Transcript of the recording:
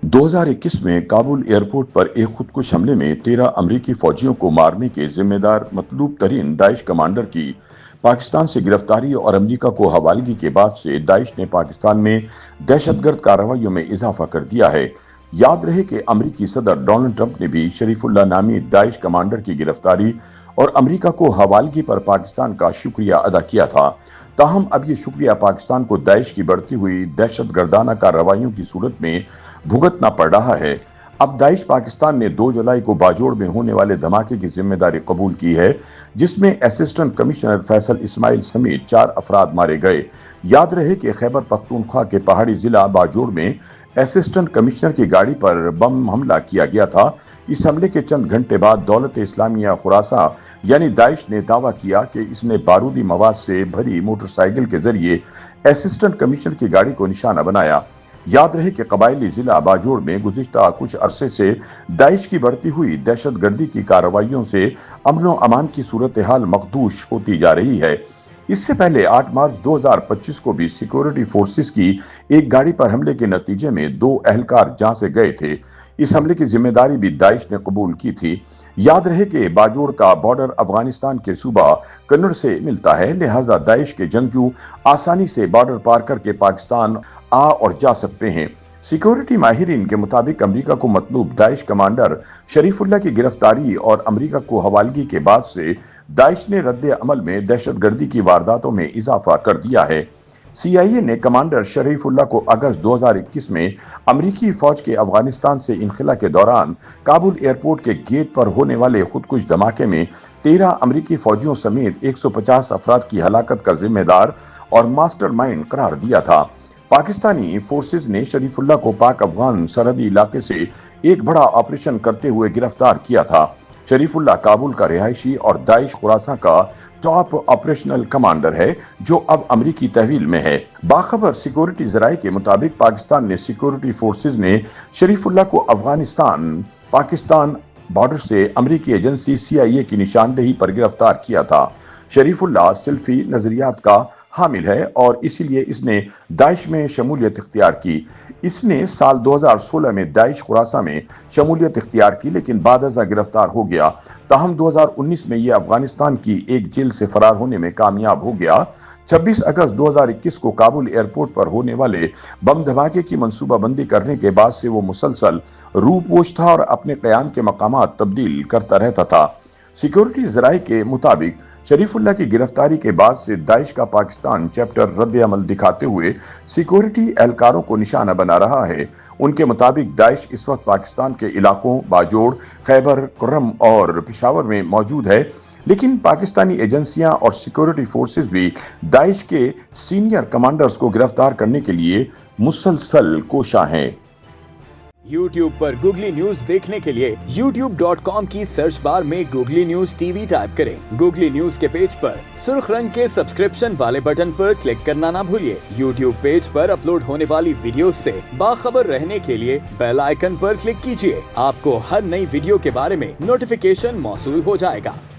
2021 में काबुल एयरपोर्ट पर एक खुदकुश हमले में 13 अमरीकी फौजियों को मारने के जिम्मेदार मतलूब तरीन दाइश कमांडर की पाकिस्तान से गिरफ्तारी और अमरीका को हवालगी के बाद से दाइश ने पाकिस्तान में दहशतगर्द कार्रवाइयों में इजाफा कर दिया है। याद रहे कि अमरीकी सदर डोनाल्ड ट्रंप ने भी शरीफुल्लाह नामी दाइश कमांडर की गिरफ्तारी और अमरीका को हवालगी पर पाकिस्तान का शुक्रिया अदा किया था। ताहम अब ये शुक्रिया पाकिस्तान को दाइश की बढ़ती हुई दहशतगर्दाना कार्रवाइयों की सूरत में भुगतना पड़ रहा है। अब दाइश पाकिस्तान ने 2 जुलाई को बाजोड़ में होने वाले धमाके की जिम्मेदारी कबूल की है, जिसमें असिस्टेंट कमिश्नर फैसल इस्माइल समेत 4 अफराद मारे गए। याद रहे कि खैबर पख्तूनख्वा के पहाड़ी जिला बाजोड़ में असिस्टेंट कमिश्नर की गाड़ी पर बम हमला किया गया था। इस हमले के चंद घंटे बाद दौलत इस्लामिया खुरासा यानी दाइश ने दावा किया कि इसने बारूदी मवाद से भरी मोटरसाइकिल के जरिए असिस्टेंट कमिश्नर की गाड़ी को निशाना बनाया। याद रहे कि कबायली जिला बाजोड़ में गुज़िश्ता कुछ अरसे से दाइश की बढ़ती हुई दहशतगर्दी की कार्रवाइयों से अमन और अमान की सूरत हाल मखदूश होती जा रही है। इससे पहले 8 मार्च 2025 को भी सिक्योरिटी फोर्सेस की एक गाड़ी पर हमले के नतीजे में 2 अहलकार जान से गए थे। इस हमले की जिम्मेदारी भी दाइश ने कबूल की थी। याद रहे कि बाजोड़ का बॉर्डर अफगानिस्तान के सूबा कन्नड़ से मिलता है, लिहाजा दाइश के जंगजू आसानी से बॉर्डर पार करके पाकिस्तान आ और जा सकते हैं। सिक्योरिटी माहिरीन के मुताबिक अमरीका को मतलूब दाइश कमांडर शरीफुल्लाह की गिरफ्तारी और अमरीका को हवालगी के बाद से दाइश ने रद्द अमल में दहशतगर्दी की वारदातों में इजाफा कर दिया है। CIA ने कमांडर शरीफुल्लाह को अगस्त 2021 में अमरीकी फौज के अफगानिस्तान से इनखला के दौरान काबुल एयरपोर्ट के गेट पर होने वाले खुदकुश धमाके में 13 अमरीकी फौजियों समेत 150 अफराद की हलाकत का जिम्मेदार और मास्टरमाइंड करार दिया था। पाकिस्तानी फोर्सेज ने शरीफुल्लाह को पाक अफगान सरहदी इलाके से एक बड़ा ऑपरेशन करते हुए गिरफ्तार किया था। शरीफुल्लाह काबुल का रिहायशी और दाइश खुरासा का टॉप ऑपरेशनल कमांडर है, जो अब अमरीकी तहवील में है। बाखबर सिक्योरिटी जराये के मुताबिक पाकिस्तान ने सिक्योरिटी फोर्सेज ने शरीफुल्लाह को अफगानिस्तान पाकिस्तान बॉर्डर से अमरीकी एजेंसी CIA की निशानदेही पर गिरफ्तार किया था। शरीफुल्लाह सिल्फी नजरियात का हामिल है और इसीलिए इसने दाइश में शमूलियत इख्तियार की। इसने साल 2016 में दाइश खुरासा में शमूलियत इख्तियार की, लेकिन बादअज़ा गिरफ्तार हो गया। ताहम 2019 में यह अफगानिस्तान की एक जेल से फरार होने में कामयाब हो गया। 26 अगस्त 2021 को काबुल एयरपोर्ट पर होने वाले बम धमाके की मंसूबाबंदी करने के बाद से वो मुसलसल रूपोश था और अपने क़याम के मकामात तब्दील करता रहता था। सिक्योरिटी ज़राए के मुताबिक शरीफुल्लाह की गिरफ्तारी के बाद से दाइश का पाकिस्तान चैप्टर रद्द अमल दिखाते हुए सिक्योरिटी एहलकारों को निशाना बना रहा है। उनके मुताबिक दाइश इस वक्त पाकिस्तान के इलाकों बाजोड़, खैबर कुर्रम और पेशावर में मौजूद है, लेकिन पाकिस्तानी एजेंसियां और सिक्योरिटी फोर्सेस भी दाइश के सीनियर कमांडर्स को गिरफ्तार करने के लिए मुसलसल कोशां हैं। YouTube पर गूगली न्यूज देखने के लिए youtube.com की सर्च बार में गूगली न्यूज TV टाइप करें। गूगली न्यूज के पेज पर सुर्ख रंग के सब्सक्रिप्शन वाले बटन पर क्लिक करना ना भूलिए। YouTube पेज पर अपलोड होने वाली वीडियोस से बाखबर रहने के लिए बेल आइकन पर क्लिक कीजिए। आपको हर नई वीडियो के बारे में नोटिफिकेशन मौसूल हो जाएगा।